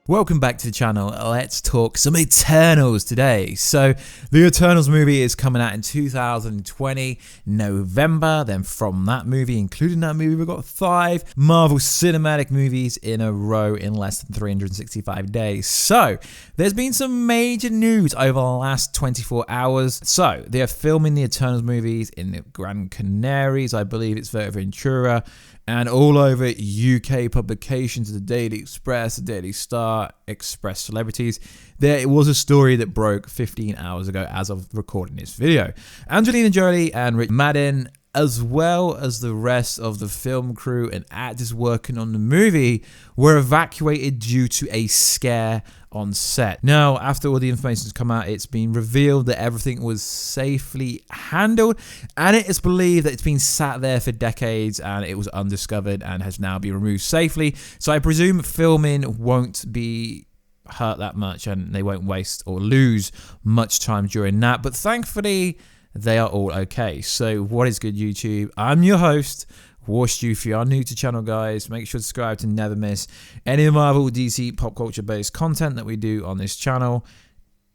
Welcome back to the channel. Let's talk some Eternals today. So the Eternals movie is coming out in 2020 November. Then from that movie, including that movie, we've got 5 Marvel Cinematic movies in a row in less than 365 days. So there's been some major news over the last 24 hours. So they are filming the Eternals movies in the Gran Canaries. I believe it's Ventura. And all over UK publications, the Daily Express, the Daily Star, Express Celebrities, there was a story that broke 15 hours ago as of recording this video. Angelina Jolie and Richard Madden, as well as the rest of the film crew and actors working on the movie, were evacuated due to a scare on set. Now, after all the information has come out, it's been revealed that everything was safely handled, and it is believed that it's been sat there for decades and it was undiscovered and has now been removed safely. So I presume filming won't be hurt that much and they won't waste or lose much time during that. But thankfully, they are all okay. So what is good, YouTube? I'm your host, Warstu. If you are new to the channel, guys, make sure to subscribe to never miss any Marvel, DC, pop culture based content that we do on this channel.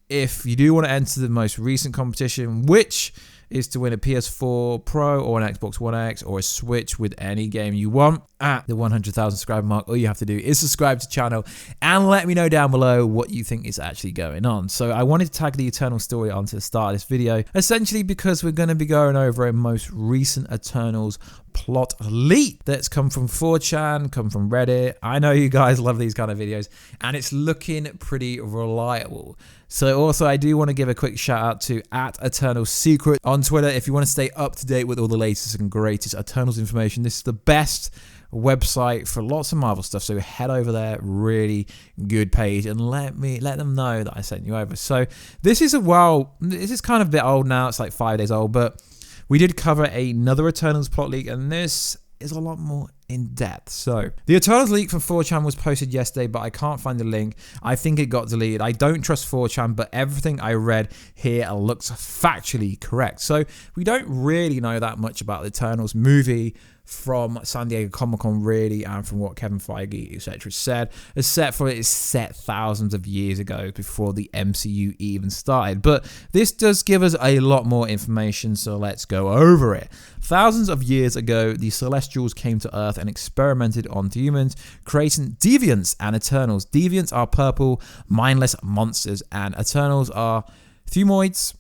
If you do want to enter the most recent competition, which is to win a PS4 Pro or an Xbox One X or a Switch with any game you want, at the 100,000 subscriber mark, all you have to do is subscribe to the channel and let me know down below what you think is actually going on. So I wanted to tag the Eternal story onto the start of this video, essentially because we're going to be going over a most recent Eternals plot leak that's come from 4chan, come from Reddit. I know you guys love these kind of videos and it's looking pretty reliable. So also I do want to give a quick shout out to @EternalSecret on Twitter. If you want to stay up to date with all the latest and greatest Eternals information, this is the best website for lots of Marvel stuff, so head over there. Really good page, and let them know that I sent you over. So this is kind of a bit old now. It's like 5 days old, but we did cover another Eternals plot leak, and this is a lot more in depth. So the Eternals leak from 4chan was posted yesterday, but I can't find the link. I think it got deleted. I don't trust 4chan, but everything I read here looks factually correct. So we don't really know that much about the Eternals movie from San Diego Comic-Con, really, and from what Kevin Feige, etc. said, except for it's set thousands of years ago before the MCU even started. But this does give us a lot more information, so let's go over it. Thousands of years ago, the Celestials came to Earth and experimented on humans, creating Deviants and Eternals. Deviants are purple, mindless monsters, and Eternals are Themoids.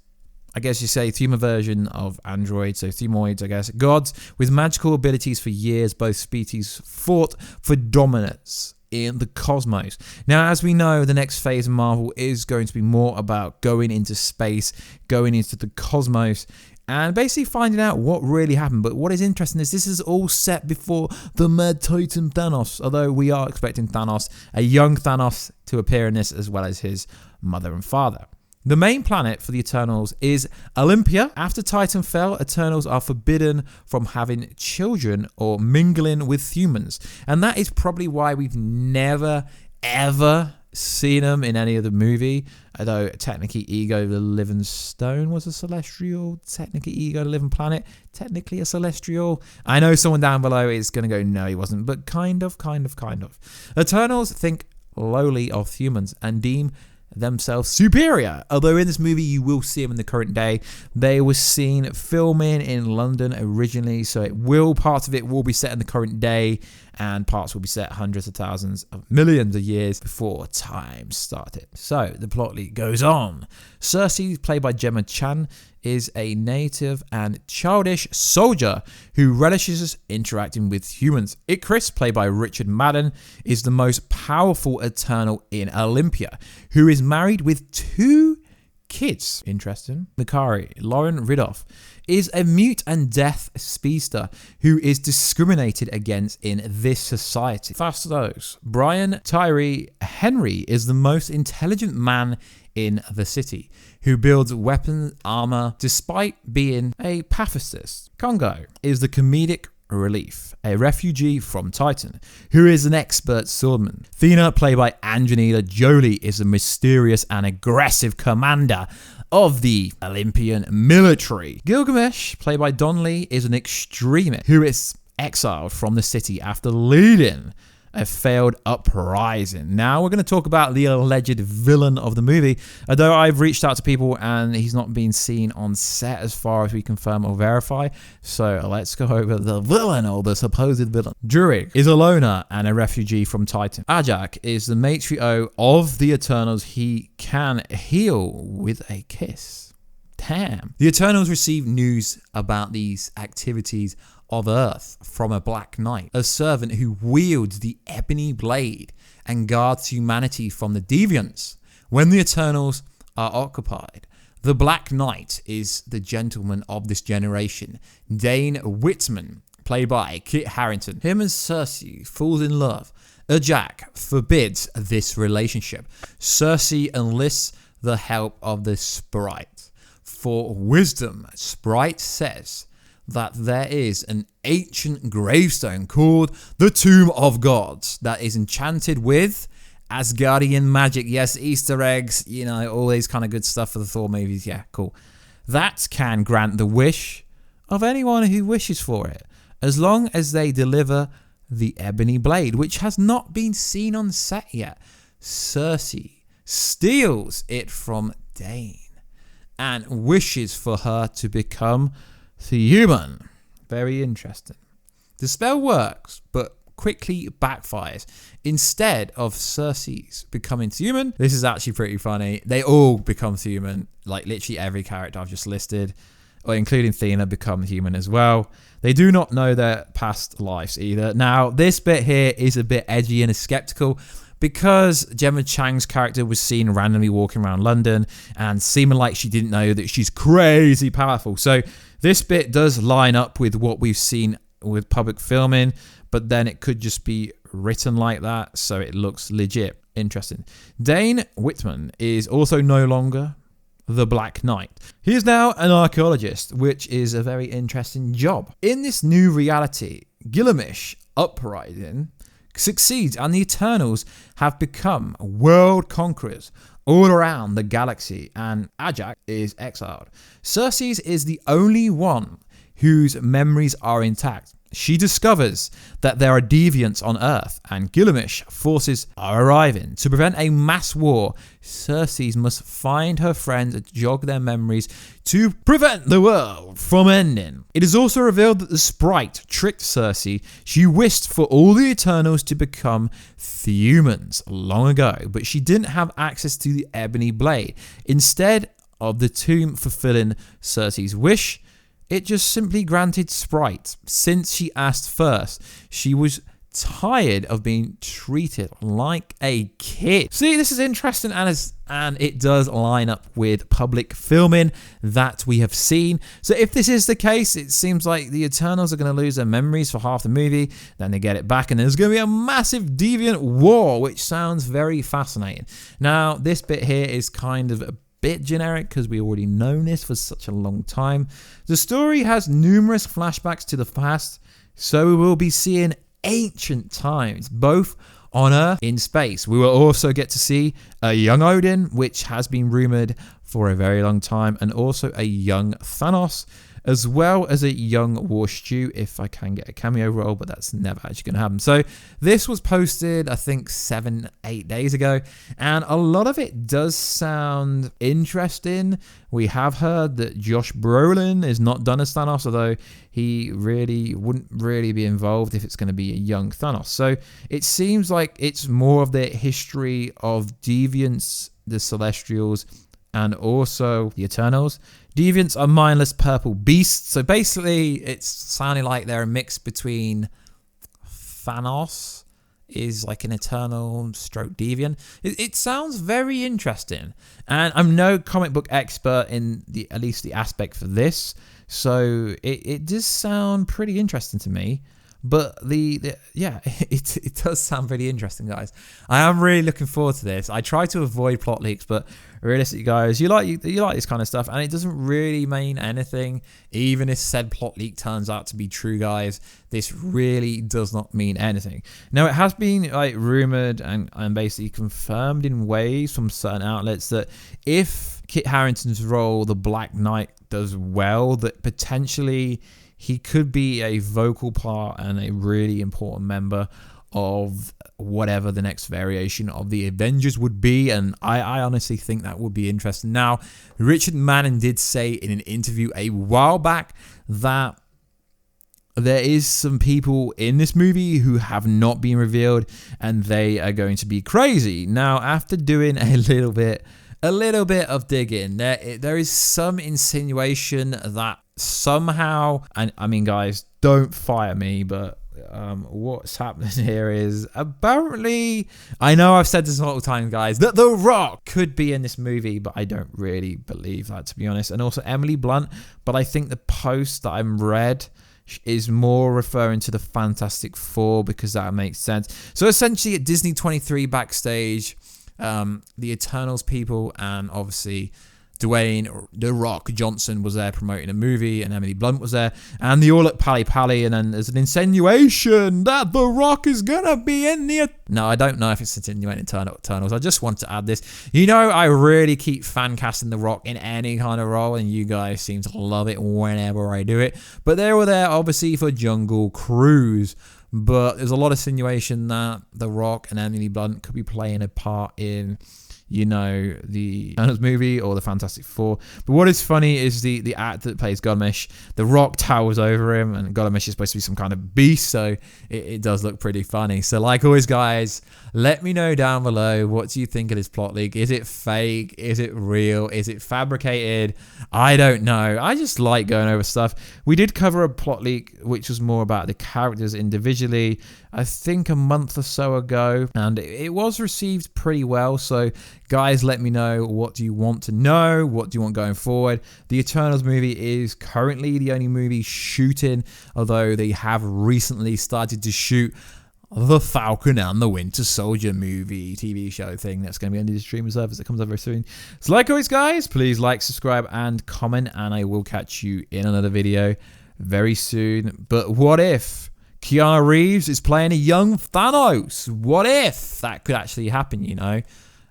I guess you say human version of androids, so Themoids, I guess. Gods with magical abilities. For years, both species fought for dominance in the cosmos. Now, as we know, the next phase of Marvel is going to be more about going into space, going into the cosmos, and basically finding out what really happened. But what is interesting is this is all set before the Mad Titan Thanos, although we are expecting Thanos, a young Thanos, to appear in this, as well as his mother and father. The main planet for the Eternals is Olympia. After Titan fell, Eternals are forbidden from having children or mingling with humans. And that is probably why we've never, ever seen them in any other movie. Although technically Ego the Living Stone was a celestial. Technically Ego the Living Planet, technically a celestial. I know someone down below is going to go, no, he wasn't. But kind of. Eternals think lowly of humans and deem themselves superior. Although in this movie you will see them in the current day. They were seen filming in London originally, so parts of it will be set in the current day and parts will be set hundreds of thousands of millions of years before time started. So the plot leak goes on. Cersei, played by Gemma Chan, is a native and childish soldier who relishes interacting with humans. Ikaris, played by Richard Madden, is the most powerful Eternal in Olympia, who is married with 2 kids. Interesting. Makari, Lauren Riddoff, is a mute and deaf speedster who is discriminated against in this society. Fast those. Brian Tyree Henry is the most intelligent man in the city, who builds weapons, armor, despite being a pacifist. Congo is the comedic relief, a refugee from Titan, who is an expert swordman. Thena, played by Angelina Jolie, is a mysterious and aggressive commander of the Olympian military. Gilgamesh, played by Don Lee, is an extremist who is exiled from the city after leading a failed uprising. Now we're going to talk about the alleged villain of the movie, although I've reached out to people and he's not been seen on set as far as we confirm or verify. So let's go over the villain, or the supposed villain. Druig is a loner and a refugee from Titan. Ajak is the matriarch of the Eternals. He can heal with a kiss. Damn. The Eternals receive news about these activities of Earth from a Black Knight, a servant who wields the ebony blade and guards humanity from the deviants. When the Eternals are occupied, the Black Knight is the gentleman of this generation, Dane Whitman, played by Kit Harington. Him and Cersei falls in love. Ajak forbids this relationship. Cersei enlists the help of the Sprite. For wisdom, Sprite says that there is an ancient gravestone called the Tomb of Gods that is enchanted with Asgardian magic. Yes, Easter eggs, you know, all these kind of good stuff for the Thor movies. Yeah, cool. That can grant the wish of anyone who wishes for it, as long as they deliver the ebony blade, which has not been seen on set yet. Cersei steals it from Dane and wishes for her to become human. Very interesting. The spell works, but quickly backfires. Instead of Cersei's becoming human, this is actually pretty funny, they all become human. Like literally every character I've just listed, or including Thena, become human as well. They do not know their past lives either. Now, this bit here is a bit edgy and is skeptical, because Gemma Chang's character was seen randomly walking around London and seeming like she didn't know that she's crazy powerful. So this bit does line up with what we've seen with public filming, but then it could just be written like that, so it looks legit. Interesting. Dane Whitman is also no longer the Black Knight. He is now an archaeologist, which is a very interesting job. In this new reality, Gilgamesh uprising succeeds and the Eternals have become world conquerors all around the galaxy, and Ajak is exiled. Cersei is the only one whose memories are intact. She discovers that there are deviants on Earth, and Gilgamesh forces are arriving. To prevent a mass war, Cersei must find her friends and jog their memories to prevent the world from ending. It is also revealed that the Sprite tricked Cersei. She wished for all the Eternals to become humans long ago, but she didn't have access to the ebony blade. Instead of the tomb fulfilling Cersei's wish, it just simply granted Sprite. Since she asked first, she was tired of being treated like a kid. See, this is interesting, and it does line up with public filming that we have seen. So if this is the case, it seems like the Eternals are going to lose their memories for half the movie, then they get it back, and there's going to be a massive deviant war, which sounds very fascinating. Now, this bit here is kind of a bit generic because we already known this for such a long time. The story has numerous flashbacks to the past, so we will be seeing ancient times, both on Earth in space. We will also get to see a young Odin, which has been rumored for a very long time, and also a young Thanos, as well as a young Warstu, if I can get a cameo role, but that's never actually going to happen. So this was posted, I think, 7-8 days ago, and a lot of it does sound interesting. We have heard that Josh Brolin is not done as Thanos, although he really wouldn't really be involved if it's going to be a young Thanos. So it seems like it's more of the history of deviants, the Celestials, and also the Eternals. Deviants are mindless purple beasts. So basically, it's sounding like they're a mix between Thanos is like an Eternal stroke deviant. It sounds very interesting. And I'm no comic book expert in at least the aspect for this. So it does sound pretty interesting to me. But it does sound pretty interesting, guys. I am really looking forward to this. I try to avoid plot leaks, but realistically, guys, you like this kind of stuff, and it doesn't really mean anything. Even if said plot leak turns out to be true, guys, this really does not mean anything. Now, it has been like rumored and basically confirmed in ways from certain outlets that if Kit Harington's role, the Black Knight, does well, that potentially he could be a vocal part and a really important member of whatever the next variation of the Avengers would be, and I honestly think that would be interesting. Now, Richard Madden did say in an interview a while back that there is some people in this movie who have not been revealed, and they are going to be crazy. Now, after doing a little bit of digging, there is some insinuation that somehow, and I mean, guys, don't fire me, but what's happening here is apparently, I know I've said this multiple times, guys, that The Rock could be in this movie, but I don't really believe that, to be honest. And also Emily Blunt, but I think the post that I'm read is more referring to the Fantastic Four, because that makes sense. So essentially at Disney 23 backstage, the Eternals people and obviously Dwayne The Rock Johnson was there promoting a movie, and Emily Blunt was there, and they all look pally-pally, and then there's an insinuation that The Rock is gonna be in the... No, I don't know if it's insinuating Eternals. I just want to add this. You know, I really keep fan casting The Rock in any kind of role, and you guys seem to love it whenever I do it. But they were there, obviously, for Jungle Cruise. But there's a lot of insinuation that The Rock and Emily Blunt could be playing a part in, you know, the Eternals movie or the Fantastic Four. But what is funny is the actor that plays Gilgamesh. The Rock towers over him, and Gilgamesh is supposed to be some kind of beast, so it does look pretty funny. So like always, guys, let me know down below, what do you think of this plot leak? Is it fake? Is it real? Is it fabricated? I don't know. I just like going over stuff. We did cover a plot leak which was more about the characters individually, I think a month or so ago, and it was received pretty well. So guys, let me know, what do you want to know? What do you want going forward? The Eternals movie is currently the only movie shooting, although they have recently started to shoot the Falcon and the Winter Soldier movie, TV show thing that's going to be on the streaming service that comes out very soon. So like always, guys, please like, subscribe, and comment, and I will catch you in another video very soon. But what if Keanu Reeves is playing a young Thanos? What if that could actually happen, you know?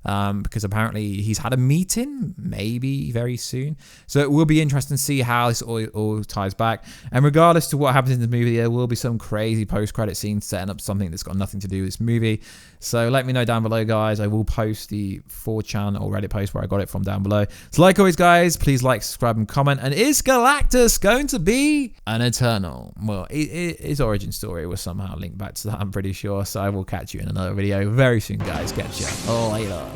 Because apparently he's had a meeting, maybe very soon. So it will be interesting to see how this all ties back. And regardless to what happens in the movie, there will be some crazy post-credit scene setting up something that's got nothing to do with this movie. So let me know down below, guys. I will post the 4chan or Reddit post where I got it from down below. So like always, guys, please like, subscribe, and comment. And is Galactus going to be an Eternal? Well, his origin story was somehow linked back to that, I'm pretty sure. So I will catch you in another video very soon, guys. Catch you all later.